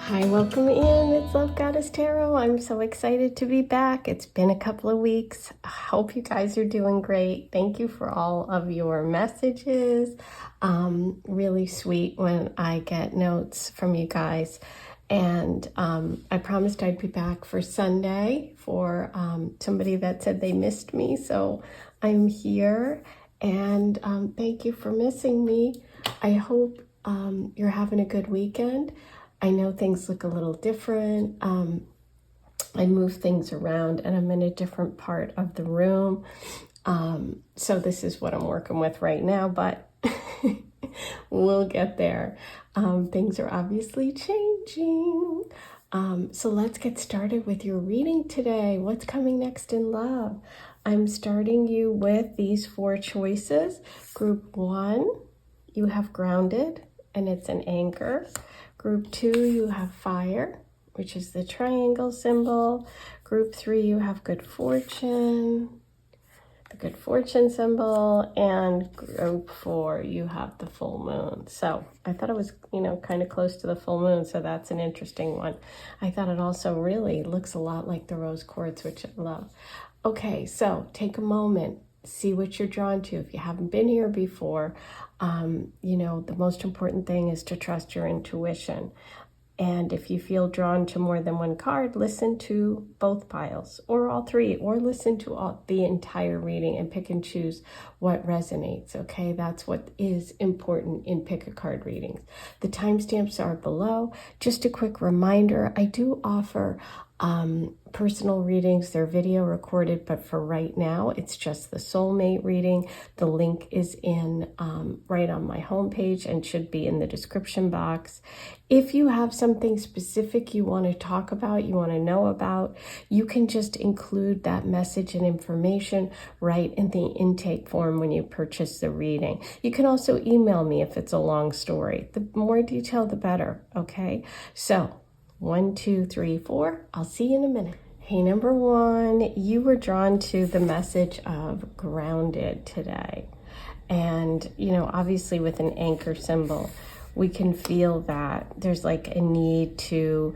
Hi, welcome in. It's Love Goddess Tarot. I'm so excited to be back. It's been a couple of weeks. I hope you guys are doing great. Thank you for all of your messages. Really sweet when I get notes from you guys. And I promised I'd be back for Sunday for somebody that said they missed me. So I'm here, and thank you for missing me. I hope you're having a good weekend. I know things look a little different. I move things around and I'm in a different part of the room. So this is what I'm working with right now, but we'll get there. Things are obviously changing. So let's get started with your reading today. What's coming next in love? I'm starting you with these 4 choices. Group 1, you have grounded, and it's an anchor. Group 2, you have fire, which is the triangle symbol. Group 3, you have good fortune, the good fortune symbol. And group 4, you have the full moon. So I thought it was, kind of close to the full moon. So that's an interesting one. I thought it also really looks a lot like the rose quartz, which I love. Okay, so take a moment. See what you're drawn to. If you haven't been here before, the most important thing is to trust your intuition. And if you feel drawn to more than one card, listen to both piles or all 3, or listen to the entire reading and pick and choose what resonates, okay? That's what is important in pick-a-card readings. The timestamps are below. Just a quick reminder, I do offer personal readings. They're video recorded, but for right now, it's just the soulmate reading. The link is in right on my homepage and should be in the description box. If you have something specific you want to talk about, you want to know about, you can just include that message and information right in the intake form when you purchase the reading. You can also email me if it's a long story. The more detail, the better, okay? So 1, 2, 3, 4. I'll see you in a minute. Hey, number 1, you were drawn to the message of grounded today. And, obviously with an anchor symbol, we can feel that there's like a need to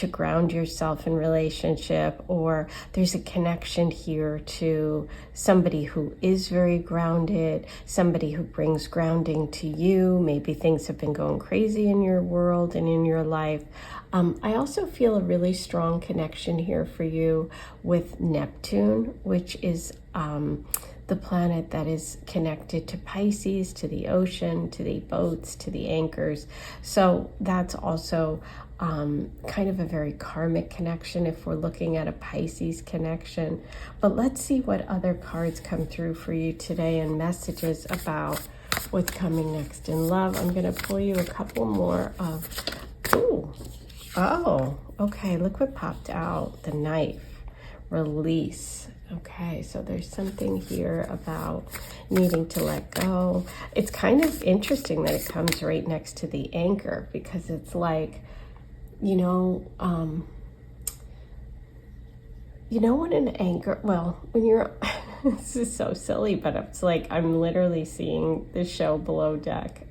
ground yourself in relationship, or there's a connection here to somebody who is very grounded, somebody who brings grounding to you. Maybe things have been going crazy in your world and in your life. I also feel a really strong connection here for you with Neptune, which is the planet that is connected to Pisces, to the ocean, to the boats, to the anchors. So that's also kind of a very karmic connection if we're looking at a Pisces connection. But let's see what other cards come through for you today and messages about what's coming next in love. I'm going to pull you a couple more of, okay, look what popped out. The knife, release. Okay, so there's something here about needing to let go. It's kind of interesting that it comes right next to the anchor, because it's like, when an anchor, when you're, this is so silly, but it's like I'm literally seeing the show Below Deck,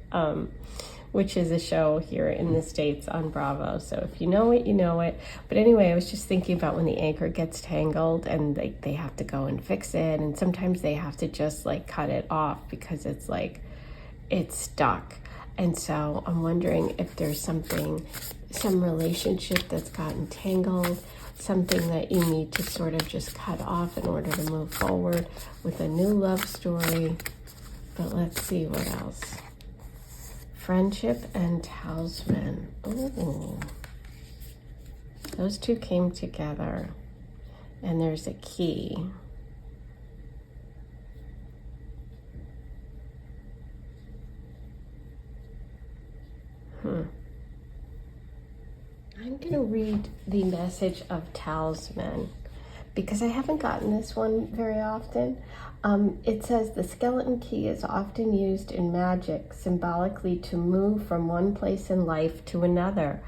which is a show here in the States on Bravo. So if you know it, you know it. But anyway, I was just thinking about when the anchor gets tangled and they have to go and fix it. And sometimes they have to just cut it off because it's it's stuck. And so I'm wondering if there's some relationship that's gotten tangled, something that you need to sort of just cut off in order to move forward with a new love story. But let's see what else. Friendship and talisman. Ooh. Those 2 came together. And there's a key. I'm going to read the message of talisman because I haven't gotten this one very often. It says the skeleton key is often used in magic symbolically to move from one place in life to another.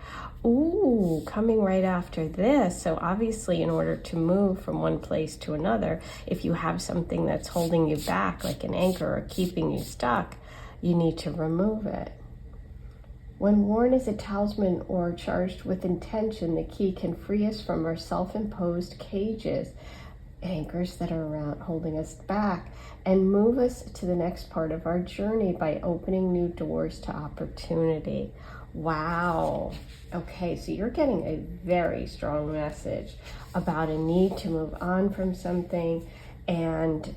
Ooh, coming right after this. So obviously in order to move from one place to another, if you have something that's holding you back, like an anchor or keeping you stuck, you need to remove it. When worn as a talisman or charged with intention, the key can free us from our self-imposed cages, anchors that are around holding us back, and move us to the next part of our journey by opening new doors to opportunity. Wow. Okay, so you're getting a very strong message about a need to move on from something, and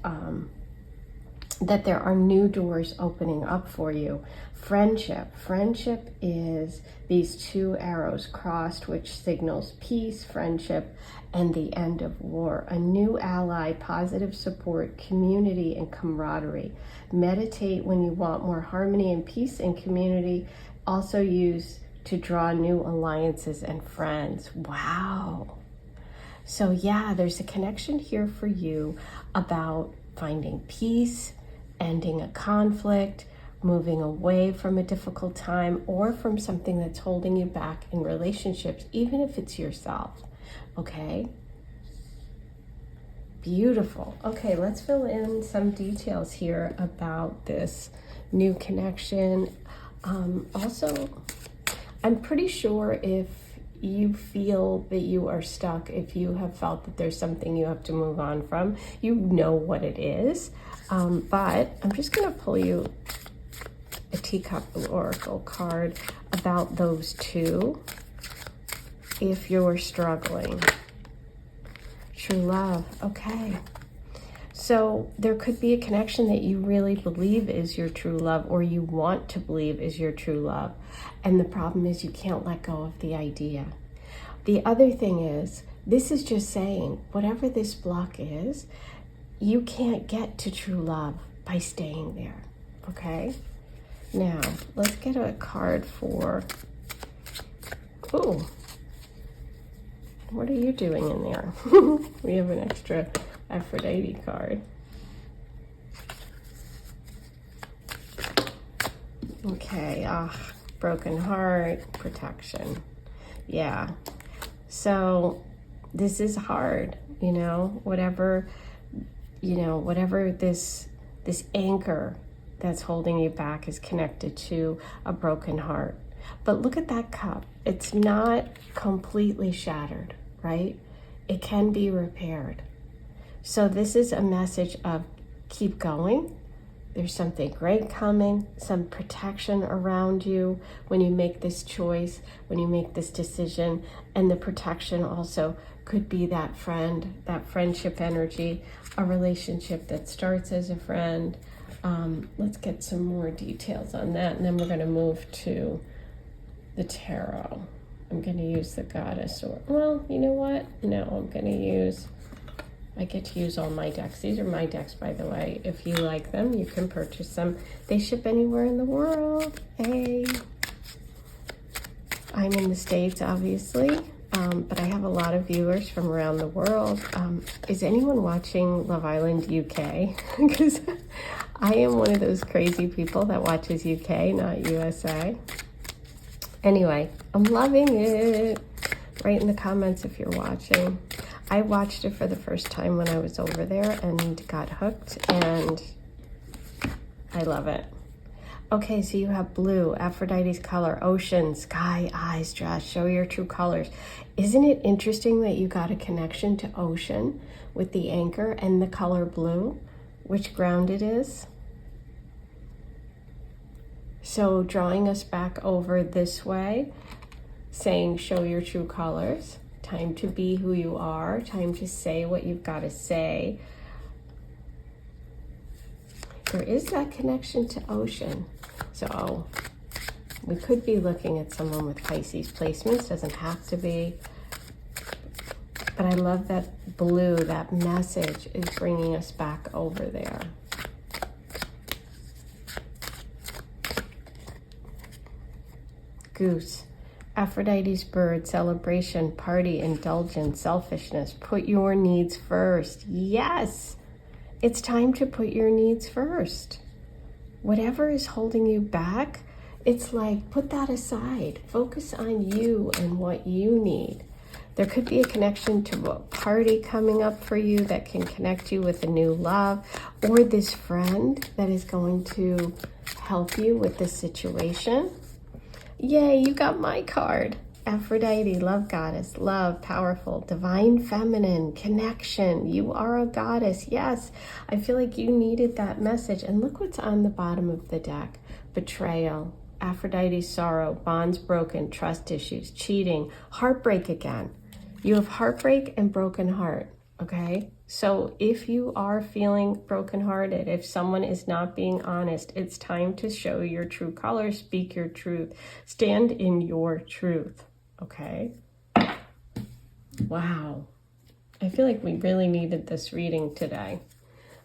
that there are new doors opening up for you. Friendship is these two arrows crossed, which signals peace, friendship, and the end of war. A new ally, positive support, community, and camaraderie. Meditate when you want more harmony and peace and community. Also use to draw new alliances and friends. Wow. So yeah, there's a connection here for you about finding peace, ending a conflict, moving away from a difficult time or from something that's holding you back in relationships, even if it's yourself. Okay? Beautiful. Okay, let's fill in some details here about this new connection. Also, I'm pretty sure if you feel that you are stuck, if you have felt that there's something you have to move on from, you know what it is. But I'm just going to pull you a teacup oracle card about those two if you're struggling. True love. Okay. So there could be a connection that you really believe is your true love, or you want to believe is your true love. And the problem is you can't let go of the idea. The other thing is, this is just saying, whatever this block is, you can't get to true love by staying there. Okay? Now, let's get a card for, ooh, what are you doing in there? We have an extra Aphrodite card. Okay, broken heart, protection. Yeah, so this is hard, whatever this anchor that's holding you back is connected to a broken heart. But look at that cup. It's not completely shattered, right? It can be repaired. So this is a message of keep going. There's something great coming, some protection around you when you make this choice, when you make this decision. And the protection also could be that friend, that friendship energy, a relationship that starts as a friend. Let's get some more details on that, and then we're going to move to the tarot. I'm going to use the goddess, or, well, you know what? No, I get to use all my decks. These are my decks, by the way. If you like them, you can purchase them. They ship anywhere in the world. Hey. I'm in the States, obviously, but I have a lot of viewers from around the world. Is anyone watching Love Island UK? Because I am one of those crazy people that watches UK, not USA. Anyway, I'm loving it. Write in the comments if you're watching. I watched it for the first time when I was over there and got hooked, and I love it. Okay, so you have blue, Aphrodite's color, ocean, sky, eyes, dress, show your true colors. Isn't it interesting that you got a connection to ocean with the anchor and the color blue, which ground it is? So drawing us back over this way, saying show your true colors. Time to be who you are, time to say what you've got to say. There is that connection to ocean. So we could be looking at someone with Pisces placements, doesn't have to be. But I love that blue, that message is bringing us back over there. Goose. Aphrodite's bird, celebration, party, indulgence, selfishness. Put your needs first. Yes, it's time to put your needs first. Whatever is holding you back, it's like put that aside. Focus on you and what you need. There could be a connection to a party coming up for you that can connect you with a new love, or this friend that is going to help you with this situation. Yay, you got my card. Aphrodite, love goddess, love, powerful, divine feminine, connection. You are a goddess. Yes, I feel like you needed that message. And look what's on the bottom of the deck. Betrayal, Aphrodite, sorrow, bonds broken, trust issues, cheating, heartbreak again. You have heartbreak and broken heart, okay? So if you are feeling brokenhearted, if someone is not being honest, it's time to show your true colors, speak your truth, stand in your truth, okay? Wow. I feel like we really needed this reading today.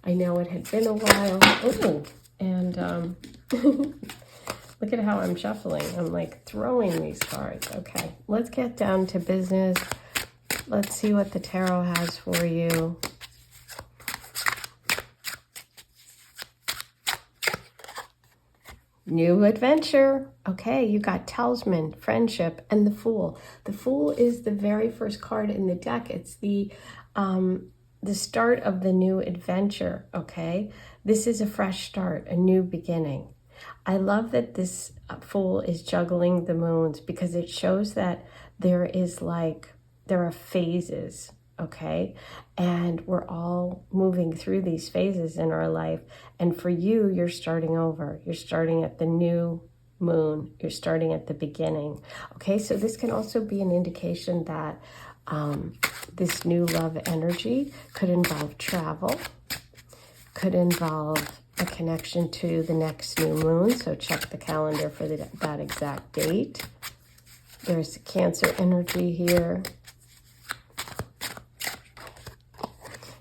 I know it had been a while. Oh, and look at how I'm shuffling. I'm like throwing these cards. Okay, let's get down to business. Let's see what the tarot has for you. New adventure. Okay, you got talisman, friendship, and the Fool. The Fool is the very first card in the deck. It's the start of the new adventure, okay? This is a fresh start, a new beginning. I love that this Fool is juggling the moons because it shows that there are phases, okay? And we're all moving through these phases in our life. And for you, you're starting over. You're starting at the new moon. You're starting at the beginning. Okay, so this can also be an indication that this new love energy could involve travel, could involve a connection to the next new moon. So check the calendar for that exact date. There's Cancer energy here.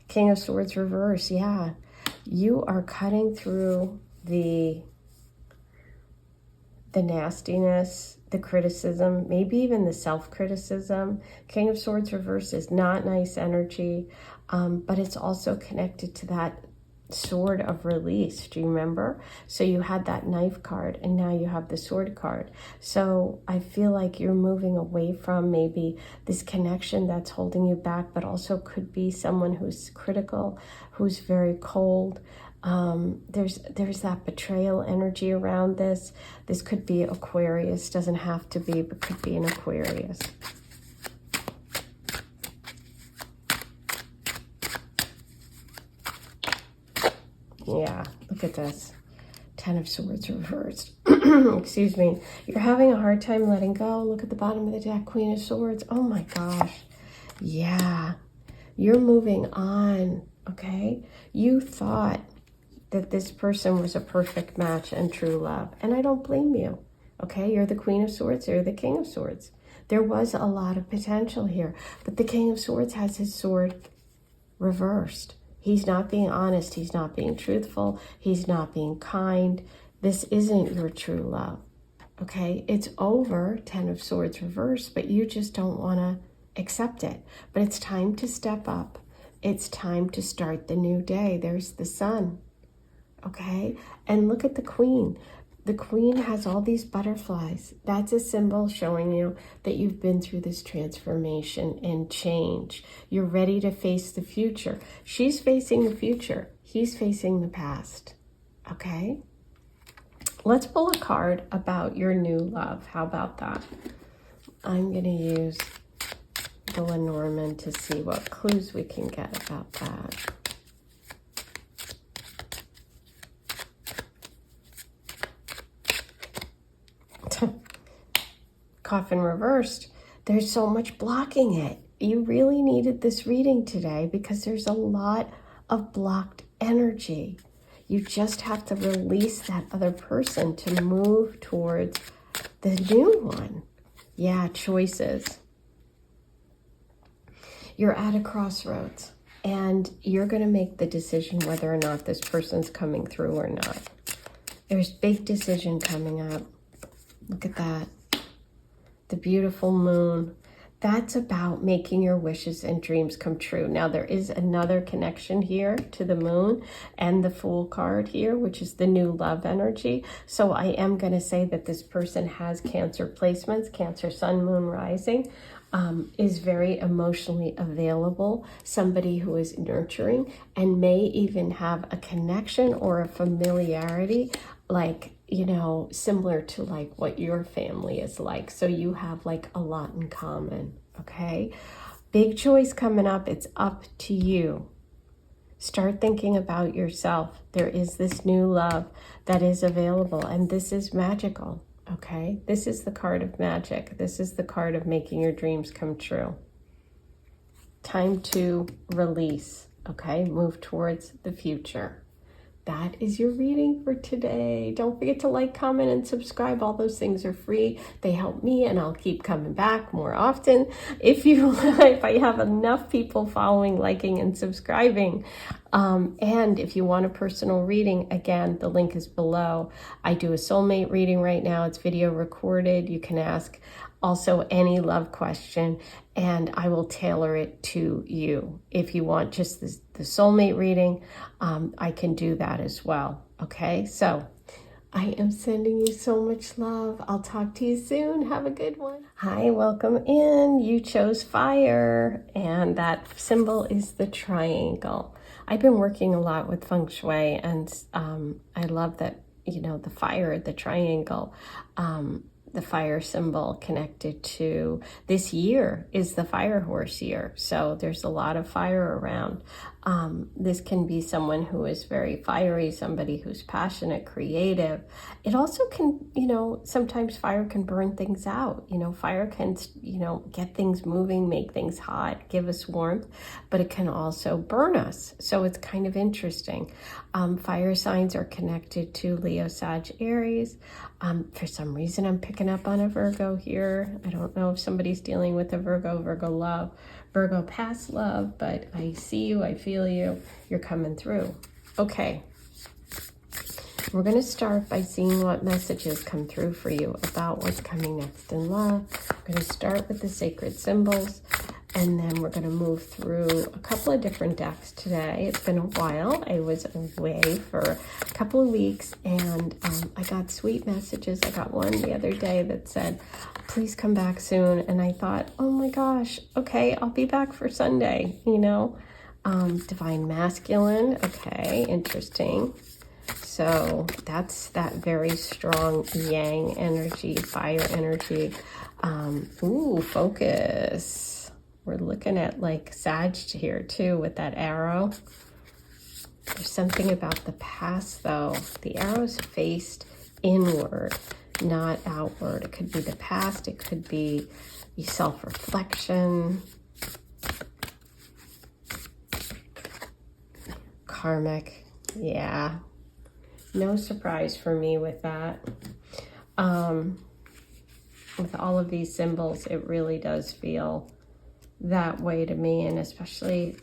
King of Swords reverse, yeah. You are cutting through the nastiness, the criticism, maybe even the self-criticism. King of Swords reverse is not nice energy, but it's also connected to that sword of release. Do you remember? So you had that knife card and now you have the sword card. So I feel like you're moving away from maybe this connection that's holding you back, but also could be someone who's critical, who's very cold. There's that betrayal energy around this. This could be Aquarius, doesn't have to be, but could be an Aquarius. Yeah, look at this. Ten of Swords reversed. Excuse me. You're having a hard time letting go. Look at the bottom of the deck, Queen of Swords. Oh my gosh. Yeah. You're moving on, okay? You thought that this person was a perfect match and true love. And I don't blame you, okay? You're the Queen of Swords. You're the King of Swords. There was a lot of potential here. But the King of Swords has his sword reversed. He's not being honest. He's not being truthful. He's not being kind. This isn't your true love, okay? It's over, Ten of Swords reversed, but you just don't want to accept it. But it's time to step up. It's time to start the new day. There's the sun, okay? And look at the Queen. The Queen has all these butterflies. That's a symbol showing you that you've been through this transformation and change. You're ready to face the future. She's facing the future. He's facing the past. Okay? Let's pull a card about your new love. How about that? I'm going to use the Lenormand to see what clues we can get about that. Coffin reversed. There's so much blocking it. You really needed this reading today because there's a lot of blocked energy. You just have to release that other person to move towards the new one. Yeah, choices. You're at a crossroads and you're going to make the decision whether or not this person's coming through or not. There's big decision coming up. Look at that. The beautiful moon. That's about making your wishes and dreams come true. Now, there is another connection here to the moon and the Fool card here, which is the new love energy. So I am going to say that this person has Cancer placements, Cancer, Sun, Moon, Rising, is very emotionally available, somebody who is nurturing and may even have a connection or a familiarity, like you know, similar to like what your family is like. So you have like a lot in common, okay? Big choice coming up. It's up to you. Start thinking about yourself. There is this new love that is available, and this is magical, okay? This is the card of magic. This is the card of making your dreams come true. Time to release, okay? Move towards the future. That is your reading for today. Don't forget to like, comment, and subscribe. All those things are free. They help me, and I'll keep coming back more often. If I have enough people following, liking, and subscribing. And if you want a personal reading, again, the link is below. I do a soulmate reading right now. It's video recorded. You can ask also any love question, and I will tailor it to you. If you want just the soulmate reading, I can do that as well. Okay, so I am sending you so much love. I'll talk to you soon. Have a good one. Hi, welcome in. You chose fire, and that symbol is the triangle. I've been working a lot with feng shui, and I love that, you know, the fire, the triangle, the fire symbol connected to this year is the fire horse year. So there's a lot of fire around. This can be someone who is very fiery, somebody who's passionate, creative. It also can, you know, sometimes fire can burn things out. You know, fire can, you know, get things moving, make things hot, give us warmth, but it can also burn us. So it's kind of interesting. Fire signs are connected to Leo, Sag, Aries. For some reason, I'm picking up on a Virgo here. I don't know if somebody's dealing with a Virgo, Virgo love, Virgo past love, but I see you, I feel you, you're coming through. Okay, we're going to start by seeing what messages come through for you about what's coming next in love. We're going to start with the sacred symbols, and then we're going to move through a couple of different decks today. It's been a while. I was away for a couple of weeks, and I got sweet messages. I got one the other day that said, please come back soon. And I thought, oh my gosh, okay, I'll be back for Sunday, you know. Divine masculine, okay, interesting. So that's that very strong yang energy, fire energy. Ooh, focus. We're looking at like Sag here too with that arrow. There's something about the past though. The arrow's faced inward, not outward. It could be the past. It could be self-reflection. Karmic. Yeah. No surprise for me with that. With all of these symbols, it really does feel that way to me, and especially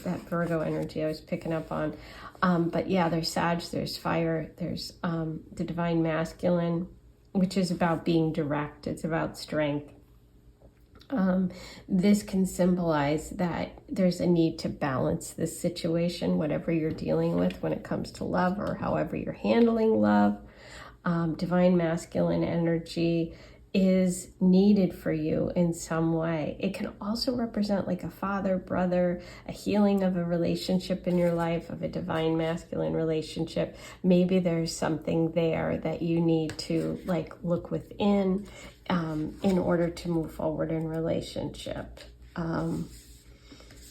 that Virgo energy I was picking up on. But yeah, there's Sag, there's fire, there's the divine masculine, which is about being direct. It's about strength. This can symbolize that there's a need to balance this situation, whatever you're dealing with when it comes to love or however you're handling love. Divine masculine energy is needed for you in some way. It can also represent like a father, brother, a healing of a relationship in your life, of a divine masculine relationship. Maybe there's something there that you need to like look within in order to move forward in relationship. You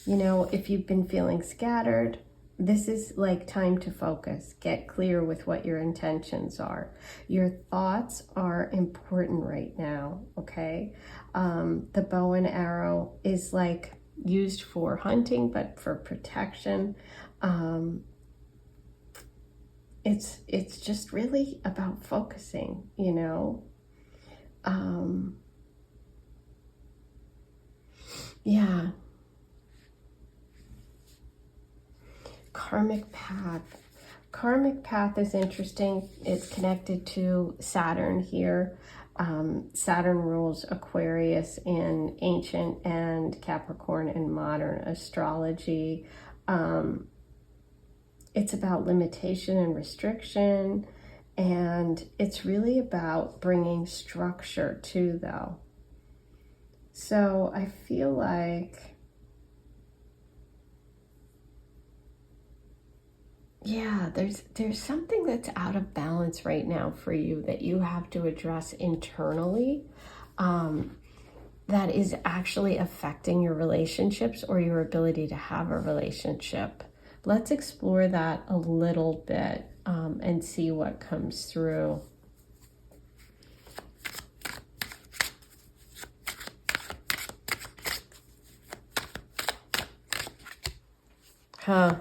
know, if you've been feeling scattered, this is like time to focus. Get clear with what your intentions are. Your thoughts are important right now, okay? The bow and arrow is like used for hunting, but for protection. It's just really about focusing, you know? Yeah. Karmic path. Karmic path is interesting. It's connected to Saturn here. Saturn rules Aquarius in ancient and Capricorn in modern astrology. It's about limitation and restriction, and it's really about bringing structure too, though. So I feel like, Yeah, there's something that's out of balance right now for you that you have to address internally, that is actually affecting your relationships or your ability to have a relationship. Let's explore that a little bit, and see what comes through. Huh.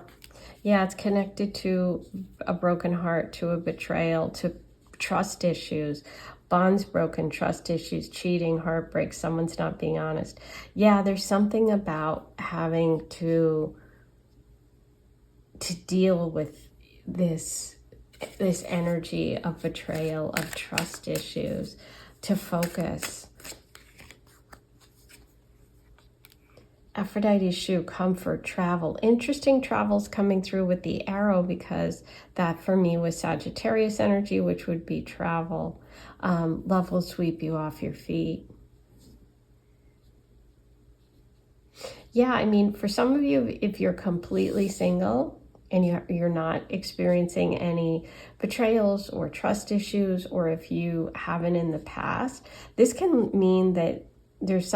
Yeah, it's connected to a broken heart, to a betrayal, to trust issues, bonds broken, trust issues, cheating, heartbreak, someone's not being honest. Yeah, there's something about having to deal with this energy of betrayal, of trust issues, to focus. Aphrodite's shoe, comfort, travel. Interesting travels coming through with the arrow, because that for me was Sagittarius energy, which would be travel. Love will sweep you off your feet. Yeah, I mean, for some of you, if you're completely single and you're not experiencing any betrayals or trust issues, or if you haven't in the past, this can mean that there's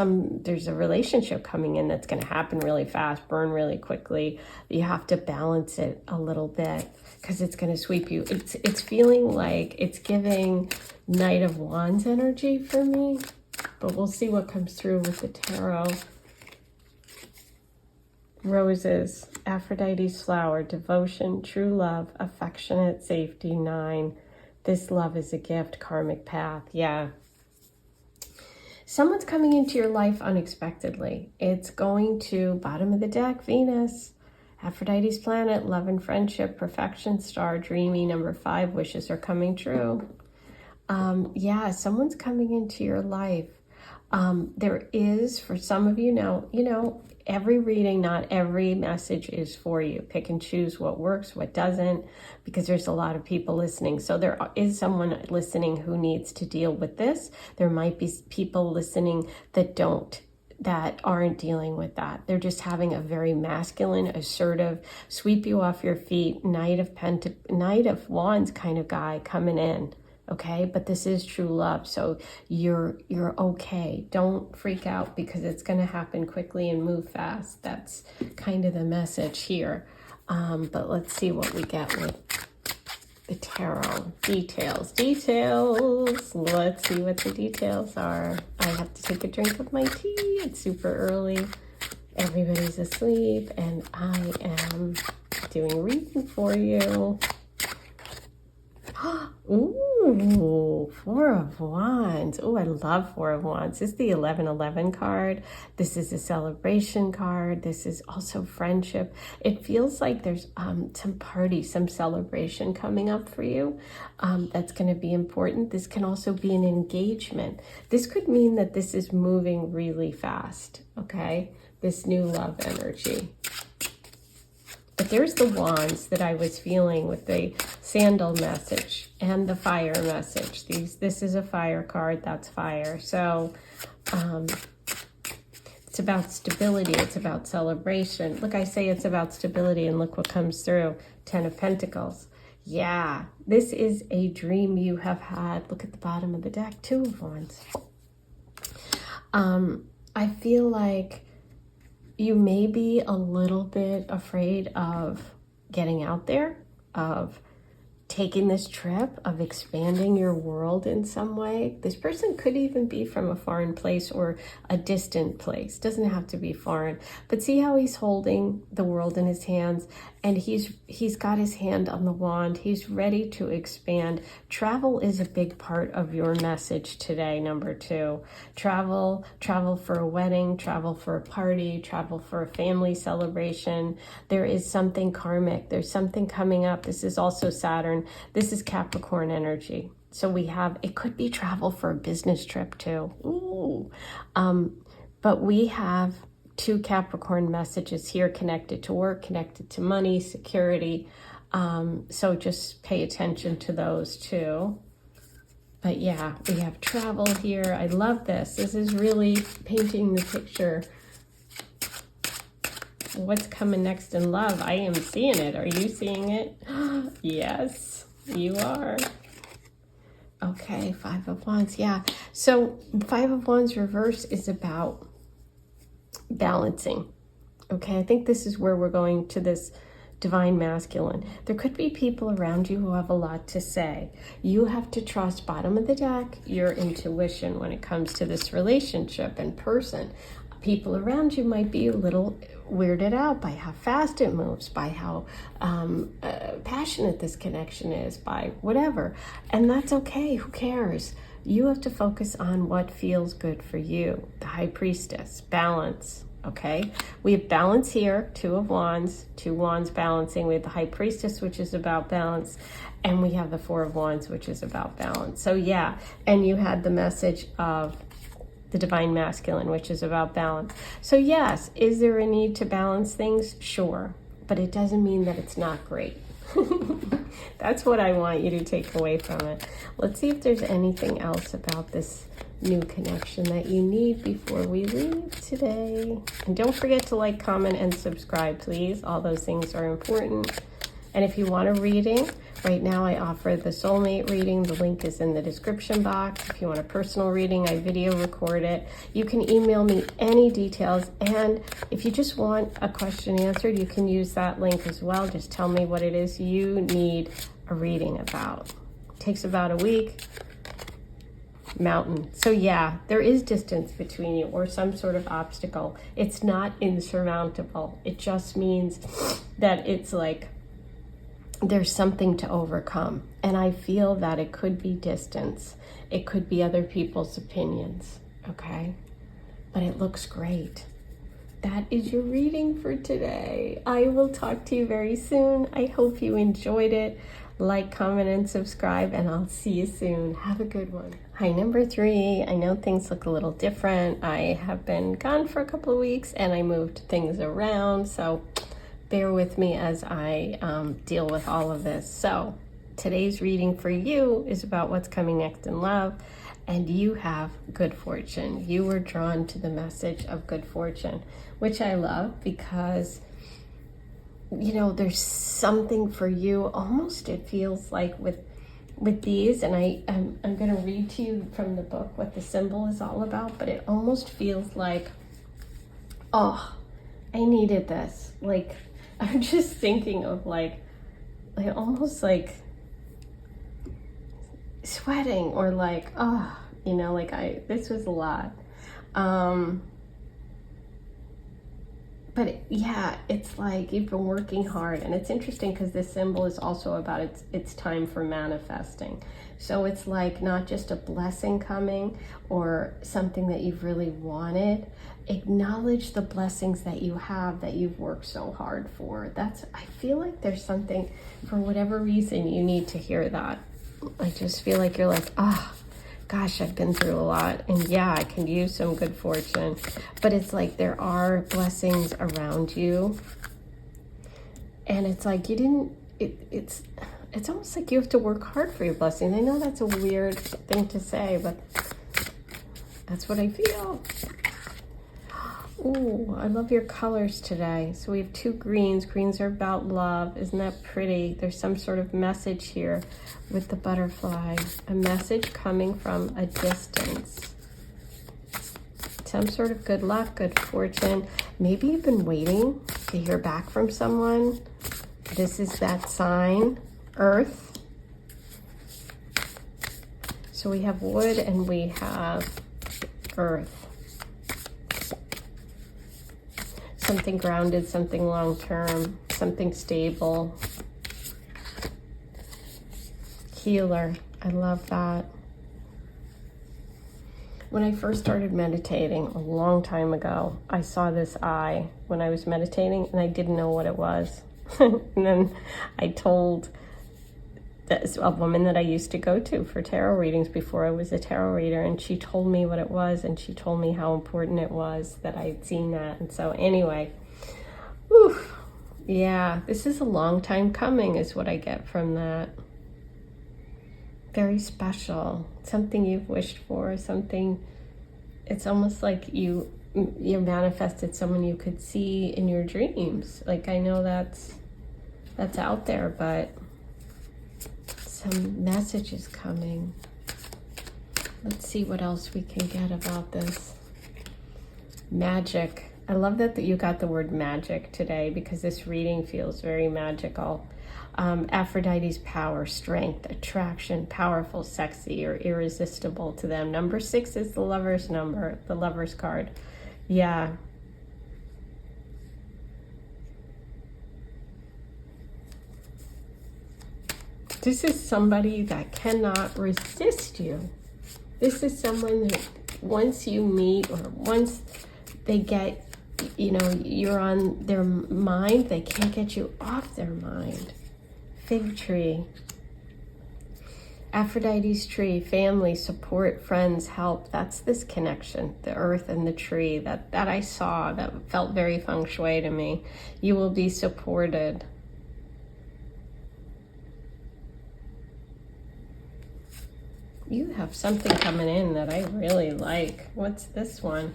a relationship coming in that's going to happen really fast, burn really quickly. You have to balance it a little bit because it's going to sweep you. It's feeling like it's giving Knight of Wands energy for me, but we'll see what comes through with the tarot. Roses, Aphrodite's flower, devotion, true love, affectionate, safety, 9. This love is a gift, karmic path. Yeah. Someone's coming into your life unexpectedly. It's going to bottom of the deck, Venus, Aphrodite's planet, love and friendship, perfection star, dreamy, number 5, wishes are coming true. Yeah, someone's coming into your life. There is, for some of you now, every reading, not every message is for you. Pick and choose what works, what doesn't, because there's a lot of people listening. So there is someone listening who needs to deal with this. There might be people listening that aren't dealing with that. They're just having a very masculine, assertive, sweep you off your feet, Knight of Wands kind of guy coming in. Okay, but this is true love, so you're okay. Don't freak out because it's going to happen quickly and move fast. That's kind of the message here. But let's see what we get with the tarot. Details. Let's see what the details are. I have to take a drink of my tea. It's super early. Everybody's asleep, and I am doing reading for you. Ooh, 4 of Wands. Oh, I love 4 of Wands. This is the 1111 card. This is a celebration card. This is also friendship. It feels like there's some party, some celebration coming up for you that's going to be important. This can also be an engagement. This could mean that this is moving really fast, okay? This new love energy. But there's the wands that I was feeling with the sandal message and the fire message. This is a fire card, that's fire. So it's about stability, it's about celebration. Look, I say it's about stability, and look what comes through. 10 of Pentacles. Yeah, this is a dream you have had. Look at the bottom of the deck, 2 of Wands. I feel like you may be a little bit afraid of getting out there, of taking this trip, of expanding your world in some way. This person could even be from a foreign place or a distant place. Doesn't have to be foreign. But see how he's holding the world in his hands, and he's got his hand on the wand. He's ready to expand. Travel is a big part of your message today, number 2. Travel for a wedding, travel for a party, travel for a family celebration. There is something karmic. There's something coming up. This is also Saturn. This is Capricorn energy. So it could be travel for a business trip too. Ooh. But we have 2 Capricorn messages here connected to work, connected to money, security. So just pay attention to those too. But yeah, we have travel here. I love this. This is really painting the picture. What's coming next in love? I am seeing it. Are you seeing it? Yes, you are. Okay, Five of Wands. Yeah. So Five of Wands reverse is about balancing. Okay, I think this is where we're going to this divine masculine. There could be people around you who have a lot to say. You have to trust, bottom of the deck, your intuition when it comes to this relationship and person. People around you might be a little weirded out by how fast it moves, by how passionate this connection is, by whatever. And that's okay. Who cares? You have to focus on what feels good for you. The High Priestess, balance. Okay, we have balance here, Two of Wands, two wands balancing. We have the High Priestess, which is about balance, and we have the Four of Wands, which is about balance. So yeah, and you had the message of the divine masculine, which is about balance. So yes, is there a need to balance things? Sure, but it doesn't mean that it's not great. That's what I want you to take away from it. Let's see if there's anything else about this new connection that you need before we leave today. And don't forget to like, comment, and subscribe, please. All those things are important. And if you want a reading, right now I offer the soulmate reading. The link is in the description box. If you want a personal reading, I video record it. You can email me any details. And if you just want a question answered, you can use that link as well. Just tell me what it is you need a reading about. It takes about a week. Mountain. So yeah, there is distance between you or some sort of obstacle. It's not insurmountable. It just means that it's like there's something to overcome. And I feel that it could be distance. It could be other people's opinions. Okay? But it looks great. That is your reading for today. I will talk to you very soon. I hope you enjoyed it. Like, comment, and subscribe, and I'll see you soon. Have a good one. Hi, number 3. I know things look a little different. I have been gone for a couple of weeks, and I moved things around, so bear with me as I deal with all of this. So today's reading for you is about what's coming next in love, and you have good fortune. You were drawn to the message of good fortune, which I love because, you know, there's something for you. Almost it feels like with these, and I'm going to read to you from the book what the symbol is all about, but it almost feels like, oh, I needed this. Like, I'm just thinking of like almost like sweating or like, oh, you know, like this was a lot. But yeah, it's like you've been working hard, and it's interesting because this symbol is also about it's time for manifesting. So it's like not just a blessing coming or something that you've really wanted. Acknowledge the blessings that you have, that you've worked so hard for. I feel like there's something, for whatever reason, you need to hear that. I just feel like you're like, ah. Gosh, I've been through a lot, and yeah, I can use some good fortune, but it's like there are blessings around you, and it's like you didn't, it's almost like you have to work hard for your blessings. I know that's a weird thing to say, but that's what I feel. Ooh, I love your colors today. So we have 2 greens. Greens are about love. Isn't that pretty? There's some sort of message here with the butterfly. A message coming from a distance. Some sort of good luck, good fortune. Maybe you've been waiting to hear back from someone. This is that sign, Earth. So we have wood and we have Earth. Something grounded, something long-term, something stable. Healer. I love that. When I first started meditating a long time ago, I saw this eye when I was meditating, and I didn't know what it was. And then I told a woman that I used to go to for tarot readings before I was a tarot reader, and she told me what it was, and she told me how important it was that I had seen that. And so anyway, whew, yeah, this is a long time coming is what I get from that. Very special, something you've wished for, something, it's almost like you you manifested someone you could see in your dreams. Like, I know that's out there, but some messages coming. Let's see what else we can get about this. Magic. I love that you got the word magic today, because this reading feels very magical. Aphrodite's power, strength, attraction, powerful, sexy, or irresistible to them. Number 6 is the Lover's number, the Lover's card. Yeah. This is somebody that cannot resist you. This is someone that once you meet, or once they get, you know, you're on their mind, they can't get you off their mind. Fig tree. Aphrodite's tree, family, support, friends, help. That's this connection, the earth and the tree that I saw, that felt very feng shui to me. You will be supported. You have something coming in that I really like. What's this one?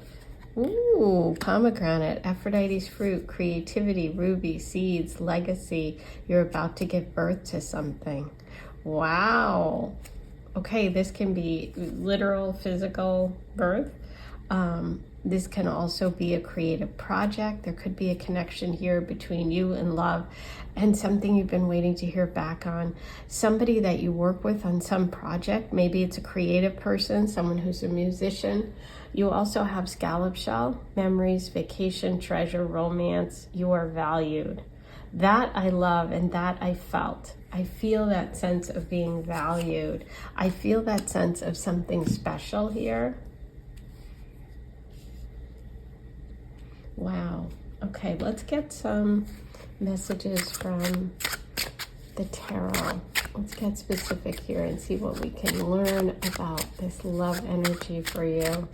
Ooh, pomegranate, Aphrodite's fruit, creativity, ruby, seeds, legacy. You're about to give birth to something. Wow. Okay, this can be literal, physical birth. This can also be a creative project. There could be a connection here between you and love, and something you've been waiting to hear back on. Somebody that you work with on some project. Maybe it's a creative person, someone who's a musician. You also have scallop shell, memories, vacation, treasure, romance. You are valued. That I love, and that I felt. I feel that sense of being valued. I feel that sense of something special here. Wow. Okay, let's get some messages from the tarot. Let's get specific here and see what we can learn about this love energy for you.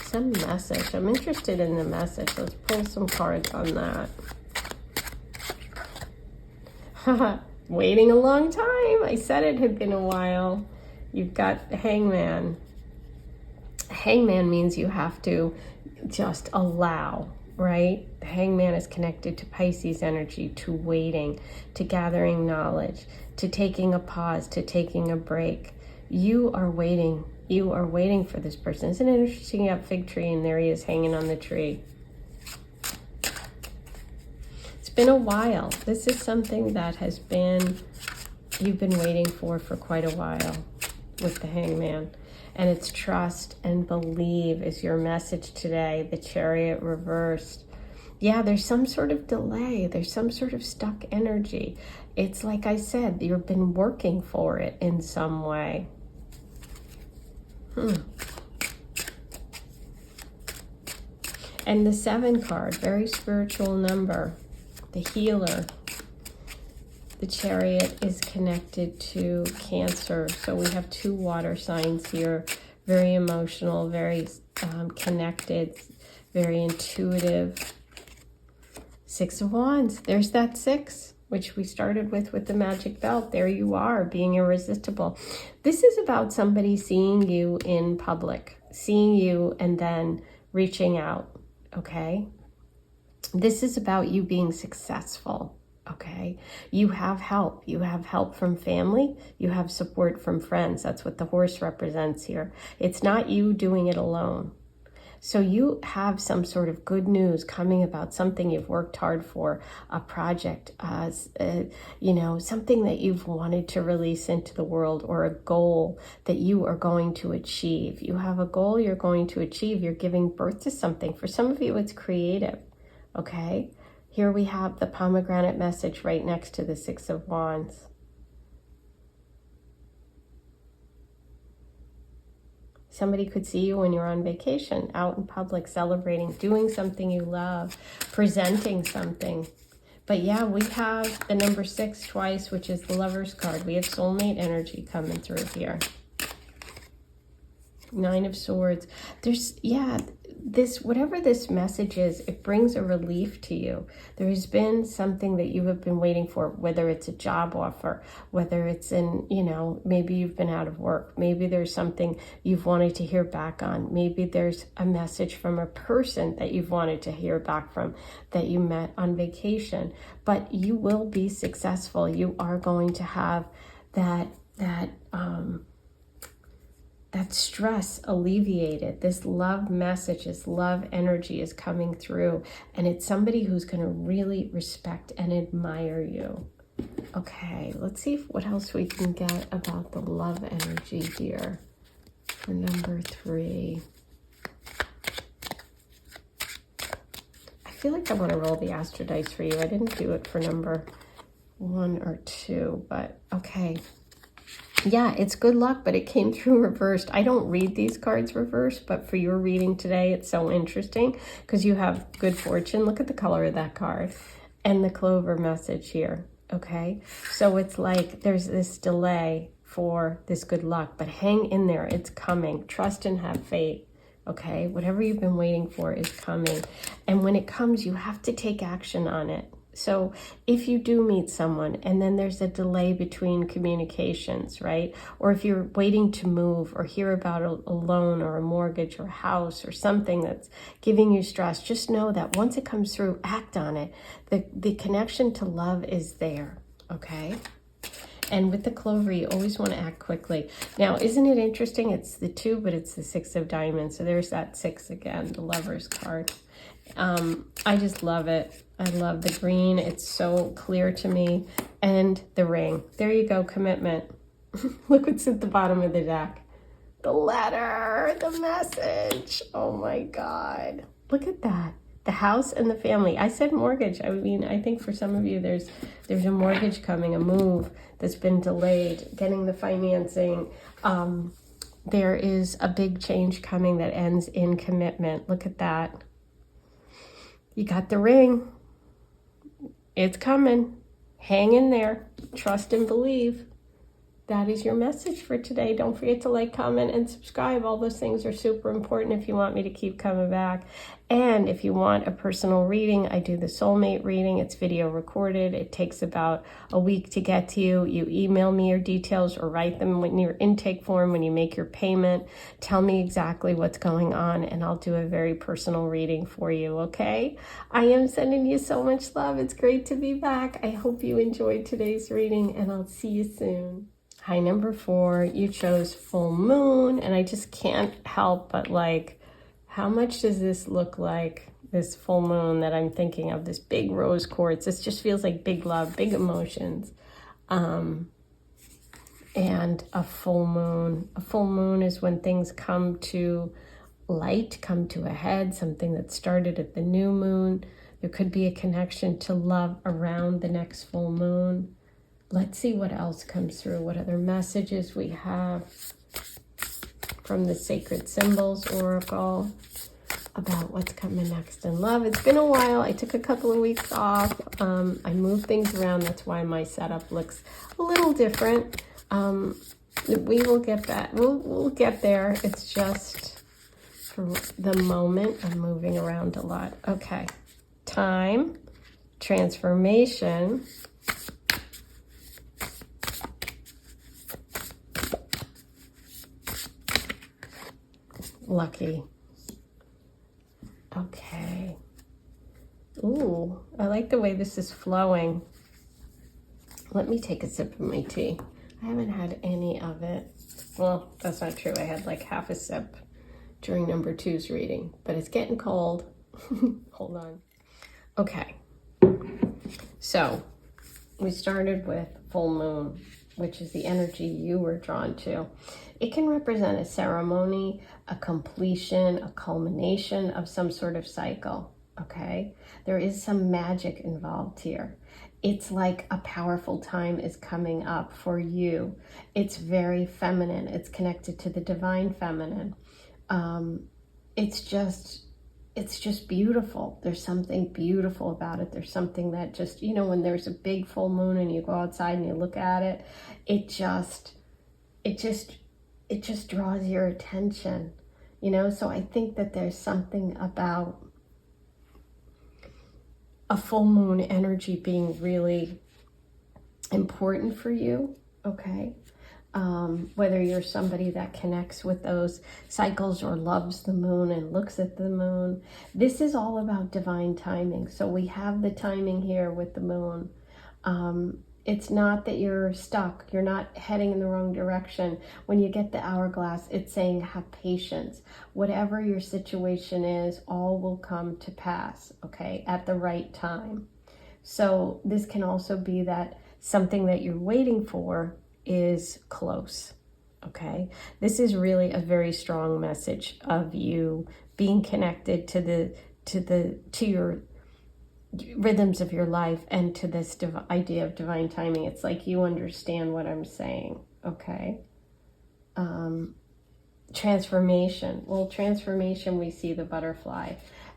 Some message. I'm interested in the message. Let's pull some cards on that. Waiting a long time. I said it had been a while. You've got the Hangman. Hangman means you have to just allow, right? The Hangman is connected to Pisces energy, to waiting, to gathering knowledge, to taking a pause, to taking a break. You are waiting. You are waiting for this person. Isn't it interesting? You have fig tree, and there he is hanging on the tree. It's been a while. This is something that has been, you've been waiting for quite a while with the Hangman. And it's trust and believe is your message today. The Chariot reversed. Yeah, there's some sort of delay. There's some sort of stuck energy. It's like I said, you've been working for it in some way. And the 7 card, very spiritual number. The healer. The Chariot is connected to Cancer. So we have 2 water signs here. Very emotional, very connected, very intuitive. 6 of Wands. There's that 6, which we started with the magic belt. There you are, being irresistible. This is about somebody seeing you in public, seeing you and then reaching out, okay? This is about you being successful. Okay, you have help. You have help from family. You have support from friends. That's what the horse represents here. It's not you doing it alone. So you have some sort of good news coming about something you've worked hard for, a project, you know, something that you've wanted to release into the world, or a goal that you are going to achieve. You have a goal you're going to achieve. You're giving birth to something. For some of you, it's creative. Okay. Here we have the pomegranate message right next to the 6 of Wands. Somebody could see you when you're on vacation, out in public, celebrating, doing something you love, presenting something. But yeah, we have the number 6 twice, which is the Lover's card. We have soulmate energy coming through here. 9 of Swords. There's, yeah, whatever this message is, it brings a relief to you. There has been something that you have been waiting for, whether it's a job offer, whether it's in, maybe you've been out of work. Maybe there's something you've wanted to hear back on. Maybe there's a message from a person that you've wanted to hear back from that you met on vacation. But you will be successful. You are going to have that stress alleviated. This love message, this love energy is coming through, and it's somebody who's going to really respect and admire you. Okay, let's see what else we can get about the love energy here for number 3. I feel like I want to roll the Astro dice for you. I didn't do it for number 1 or 2, but okay. Yeah, it's good luck, but it came through reversed. I don't read these cards reversed, but for your reading today, it's so interesting because you have good fortune. Look at the color of that card and the clover message here, okay? So it's like there's this delay for this good luck, but hang in there. It's coming. Trust and have faith, okay? Whatever you've been waiting for is coming. And when it comes, you have to take action on it. So if you do meet someone and then there's a delay between communications, right? Or if you're waiting to move or hear about a loan or a mortgage or a house or something that's giving you stress, just know that once it comes through, act on it. The connection to love is there, okay? And with the clover, you always want to act quickly. Now, isn't it interesting? It's the 2, but it's the 6 of diamonds. So there's that 6 again, the Lover's card. I just love it. I love the green. It's so clear to me. And the ring. There you go, commitment. Look what's at the bottom of the deck. The letter, the message. Oh my God. Look at that. The house and the family. I said mortgage. I mean, I think for some of you, there's a mortgage coming, a move that's been delayed, getting the financing. There is a big change coming that ends in commitment. Look at that. You got the ring. It's coming. Hang in there. Trust and believe. That is your message for today. Don't forget to like, comment, and subscribe. All those things are super important if you want me to keep coming back. And if you want a personal reading, I do the soulmate reading. It's video recorded. It takes about a week to get to you. You email me your details or write them in your intake form when you make your payment. Tell me exactly what's going on, and I'll do a very personal reading for you, okay? I am sending you so much love. It's great to be back. I hope you enjoyed today's reading, and I'll see you soon. Hi, number 4, you chose full moon, and I just can't help but like, how much does this look like, this full moon that I'm thinking of, this big rose quartz? This just feels like big love, big emotions. And a full moon. A full moon is when things come to light, come to a head, something that started at the new moon. There could be a connection to love around the next full moon. Let's see what else comes through, what other messages we have from the Sacred Symbols Oracle about what's coming next in love. It's been a while. I took a couple of weeks off. I moved things around. That's why my setup looks a little different. We will get that. We'll get there. It's just for the moment, I'm moving around a lot. Okay. Time, transformation, lucky. Okay. Ooh, I like the way this is flowing. Let me take a sip of my tea. I haven't had any of it. Well, that's not true. I had like half a sip during number 2's reading, but it's getting cold. Hold on. Okay. So we started with full moon, which is the energy you were drawn to. It can represent a ceremony, a completion, a culmination of some sort of cycle, okay? There is some magic involved here. It's like a powerful time is coming up for you. It's very feminine. It's connected to the divine feminine. It's just beautiful. There's something beautiful about it. There's something that just, you know, when there's a big full moon and you go outside and you look at it, it just draws your attention. you know? So I think that there's something about a full moon energy being really important for you, okay? Whether you're somebody that connects with those cycles or loves the moon and looks at the moon. This is all about divine timing. So we have the timing here with the moon. It's not that you're stuck. You're not heading in the wrong direction. When you get the hourglass, it's saying have patience. Whatever your situation is, all will come to pass, okay, at the right time. So this can also be that something that you're waiting for is close, okay? This is really a very strong message of you being connected to your rhythms of your life and to this idea of divine timing. It's like you understand what I'm saying, okay? Transformation. Well, transformation, we see the butterfly.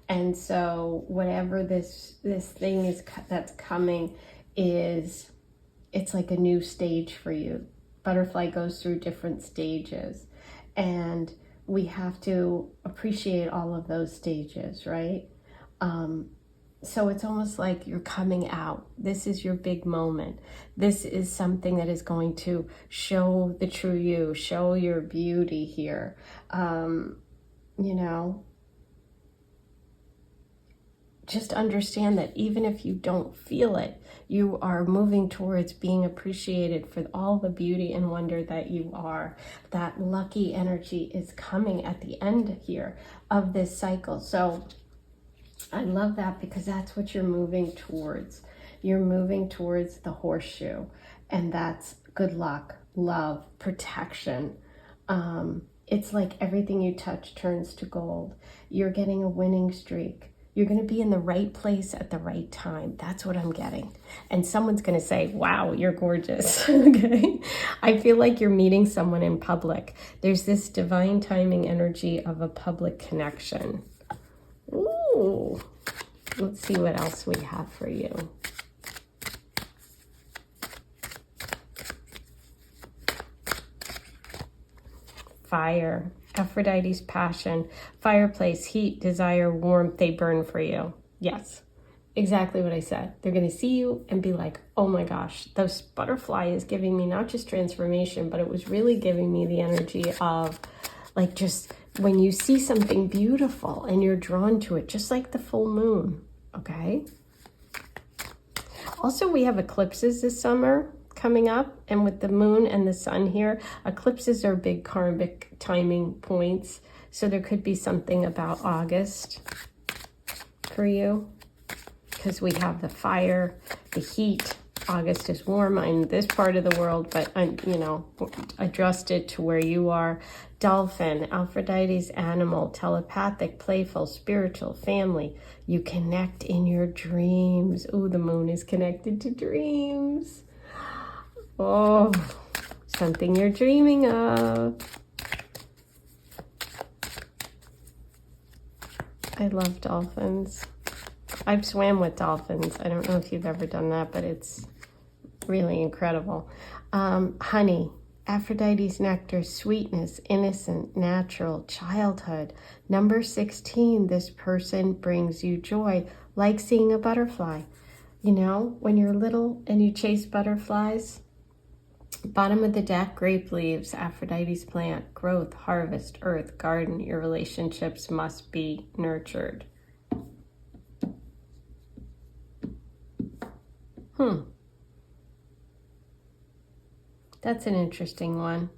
And so whatever this thing is that's coming is, it's like a new stage for you. Butterfly goes through different stages, and we have to appreciate all of those stages, right? So it's almost like you're coming out. This is your big moment. This is something that is going to show the true you, show your beauty here. You know, just understand that even if you don't feel it, you are moving towards being appreciated for all the beauty and wonder that you are. That lucky energy is coming at the end here of this cycle. So I love that, because that's what you're moving towards. You're moving towards the horseshoe, and that's good luck, love, protection. It's like everything you touch turns to gold. You're getting a winning streak. You're going to be in the right place at the right time. That's what I'm getting. And someone's going to say, wow, you're gorgeous. Okay. I feel like you're meeting someone in public. There's this divine timing energy of a public connection. Ooh. Let's see what else we have for you. Fire. Aphrodite's passion, fireplace, heat, desire, warmth, they burn for you. Yes, exactly what I said. They're going to see you and be like, oh my gosh, this butterfly is giving me not just transformation, but it was really giving me the energy of like, just when you see something beautiful and you're drawn to it, just like the full moon, okay? Also, we have eclipses this summer coming up, and with the moon and the sun here, eclipses are big karmic timing points. So there could be something about August for you, because we have the fire, the heat. August is warm in this part of the world, but you know, adjust it to where you are. Dolphin, Aphrodite's animal, telepathic, playful, spiritual, family. You connect in your dreams. Ooh, the moon is connected to dreams. Oh, something you're dreaming of. I love dolphins. I've swam with dolphins. I don't know if you've ever done that, but it's really incredible. Honey, Aphrodite's nectar, sweetness, innocent, natural, childhood. Number 16, this person brings you joy, like seeing a butterfly. You know, when you're little and you chase butterflies. Bottom of the deck, grape leaves, Aphrodite's plant, growth, harvest, earth, garden. Your relationships must be nurtured. That's an interesting one.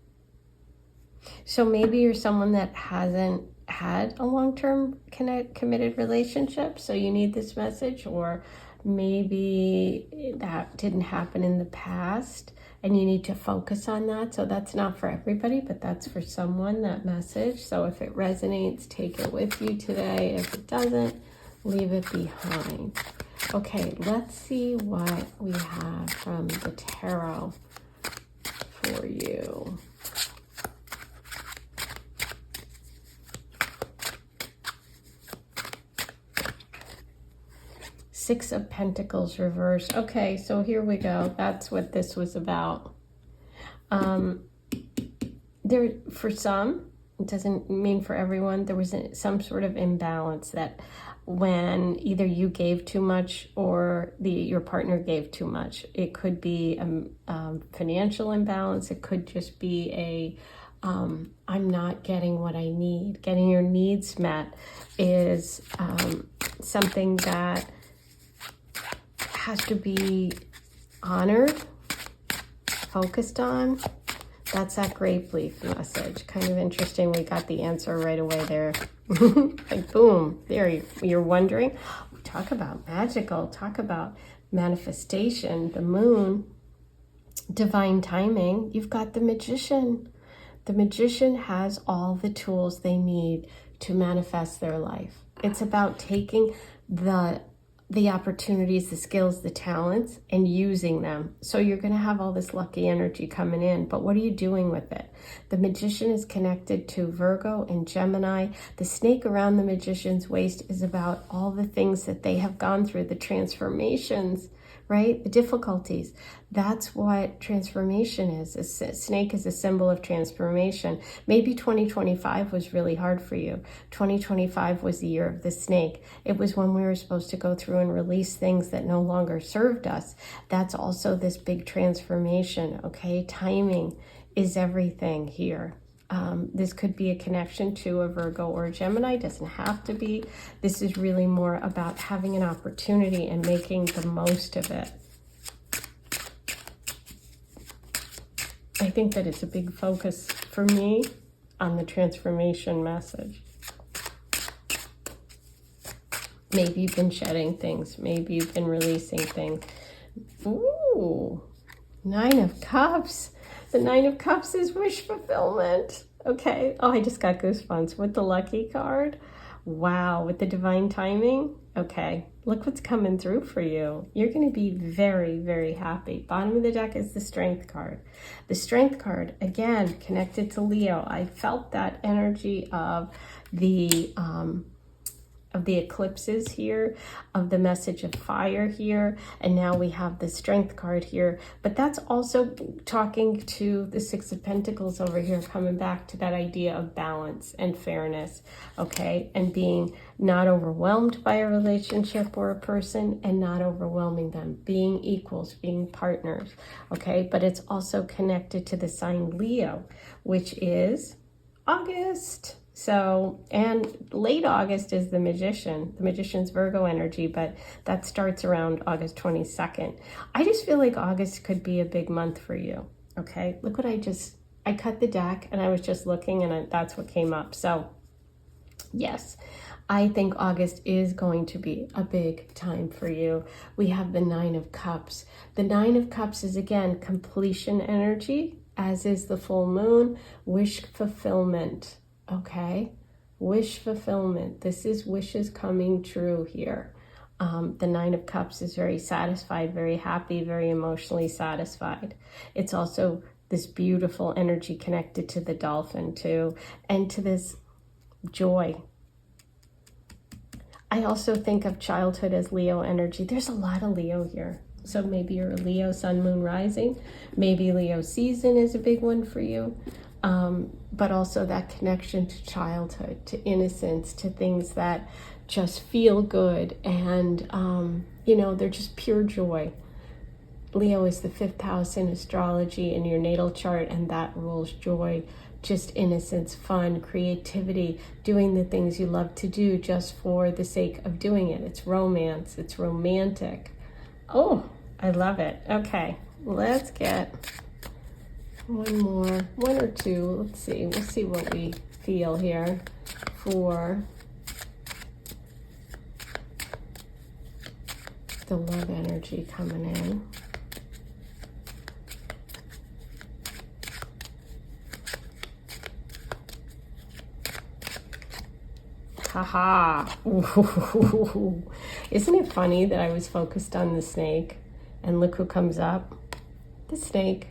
So maybe you're someone that hasn't had a long-term committed relationship, so you need this message, or maybe that didn't happen in the past and you need to focus on that. So that's not for everybody, but that's for someone, that message. So if it resonates, take it with you today. If it doesn't, leave it behind. Okay, let's see what we have from the tarot for you. Six of Pentacles reversed. Okay, so here we go. That's what this was about. There, for some, it doesn't mean for everyone. There was some sort of imbalance that when either you gave too much or your partner gave too much. It could be a financial imbalance. It could just be I'm not getting what I need. Getting your needs met is something that has to be honored, focused on. That's that grape leaf message. Kind of interesting. We got the answer right away there. Like boom, there you're wondering. Talk about magical, talk about manifestation, the moon, divine timing. You've got the magician. The magician has all the tools they need to manifest their life. It's about taking the opportunities, the skills, the talents, and using them. So you're going to have all this lucky energy coming in, but what are you doing with it? The magician is connected to Virgo and Gemini. The snake around the magician's waist is about all the things that they have gone through, the transformations, right? The difficulties. That's what transformation is. A snake is a symbol of transformation. Maybe 2025 was really hard for you. 2025 was the year of the snake. It was when we were supposed to go through and release things that no longer served us. That's also this big transformation, okay? Timing is everything here. This could be a connection to a Virgo or a Gemini. Doesn't have to be. This is really more about having an opportunity and making the most of it. I think that it's a big focus for me on the transformation message. Maybe you've been shedding things. Maybe you've been releasing things. Ooh, 9 of Cups. The 9 of Cups is wish fulfillment. Okay. Oh, I just got goosebumps with the lucky card. Wow. With the divine timing. Okay. Look what's coming through for you. You're going to be very, very happy. Bottom of the deck is the strength card. The strength card, again, connected to Leo. I felt that energy of the eclipses here, of the message of fire here, and now we have the strength card here. But that's also talking to the 6 of Pentacles over here, coming back to that idea of balance and fairness, okay? And being not overwhelmed by a relationship or a person and not overwhelming them, being equals, being partners, okay? But it's also connected to the sign Leo, which is August. So, and late August is the magician. The magician's Virgo energy, but that starts around August 22nd. I just feel like August could be a big month for you, okay? Look what I cut the deck and I was just looking and that's what came up. So, yes, I think August is going to be a big time for you. We have the 9 of Cups. The 9 of Cups is, again, completion energy, as is the full moon, wish fulfillment. Okay, wish fulfillment. This is wishes coming true here. The 9 of Cups is very satisfied, very happy, very emotionally satisfied. It's also this beautiful energy connected to the dolphin too, and to this joy. I also think of childhood as Leo energy. There's a lot of Leo here. So maybe you're a Leo sun, moon, rising. Maybe Leo season is a big one for you. But also that connection to childhood, to innocence, to things that just feel good and, you know, they're just pure joy. Leo is the 5th house in astrology in your natal chart, and that rules joy, just innocence, fun, creativity, doing the things you love to do just for the sake of doing it. It's romance, it's romantic. Oh, I love it. Okay, let's get one more, 1 or 2. Let's see. We'll see what we feel here for the love energy coming in. Haha. Isn't it funny that I was focused on the snake and look who comes up? The snake.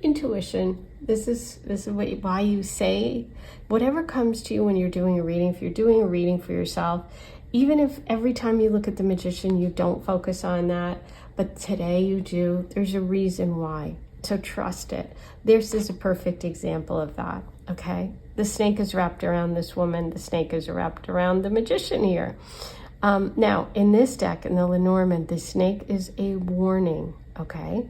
Intuition. This is why you say whatever comes to you when you're doing a reading. If you're doing a reading for yourself, even if every time you look at the magician you don't focus on that, but today you do, there's a reason why. So trust it. This is a perfect example of that, okay? The snake is wrapped around this woman. The snake is wrapped around the magician here. Now, in this deck, in the Lenormand, the snake is a warning, okay?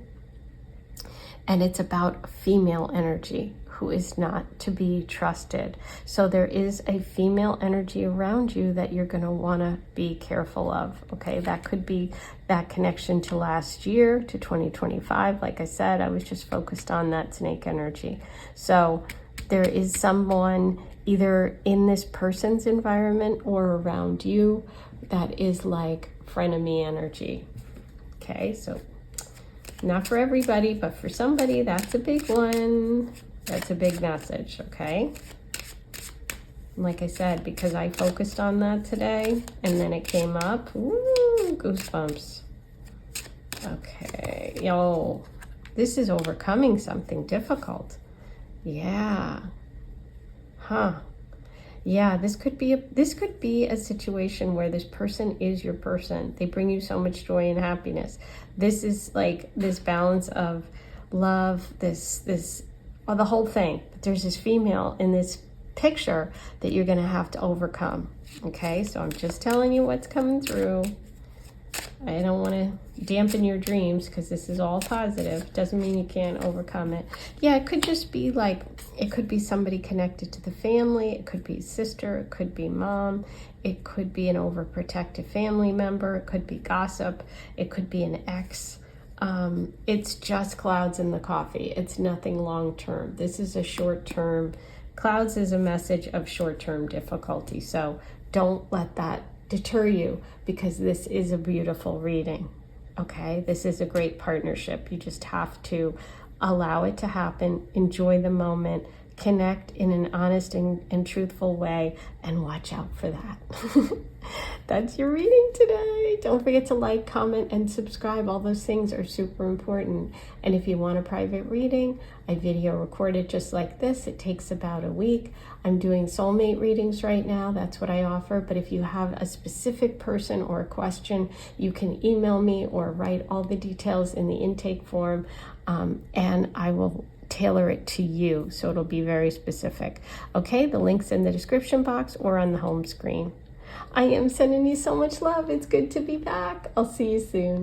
And it's about female energy who is not to be trusted. So there is a female energy around you that you're going to want to be careful of, okay? That could be that connection to last year, to 2025. Like I said, I was just focused on that snake energy. So there is someone either in this person's environment or around you that is like frenemy energy, okay? So not for everybody, but for somebody, that's a big one. That's a big message, okay? Like I said, because I focused on that today, and then it came up, woo, goosebumps. Okay, yo, this is overcoming something difficult. Yeah, huh. Yeah, this could be a situation where this person is your person. They bring you so much joy and happiness. This is like this balance of love, the whole thing. But there's this female in this picture that you're going to have to overcome. Okay, so I'm just telling you what's coming through. I don't want to dampen your dreams because this is all positive. Doesn't mean you can't overcome it. Yeah, it could just be like, it could be somebody connected to the family. It could be sister. It could be mom. It could be an overprotective family member. It could be gossip. It could be an ex. It's just clouds in the coffee. It's nothing long term. This is a short term. Clouds is a message of short term difficulty. So don't let that deter you, because this is a beautiful reading, okay? This is a great partnership. You just have to allow it to happen, enjoy the moment, connect in an honest and truthful way, and watch out for that. That's your reading today. Don't forget to like, comment, and subscribe. All those things are super important. And if you want a private reading, I video record it just like this. It takes about a week. I'm doing soulmate readings right now. That's what I offer. But if you have a specific person or a question, you can email me or write all the details in the intake form, and I will tailor it to you. So it'll be very specific. Okay, the link's in the description box or on the home screen. I am sending you so much love. It's good to be back. I'll see you soon.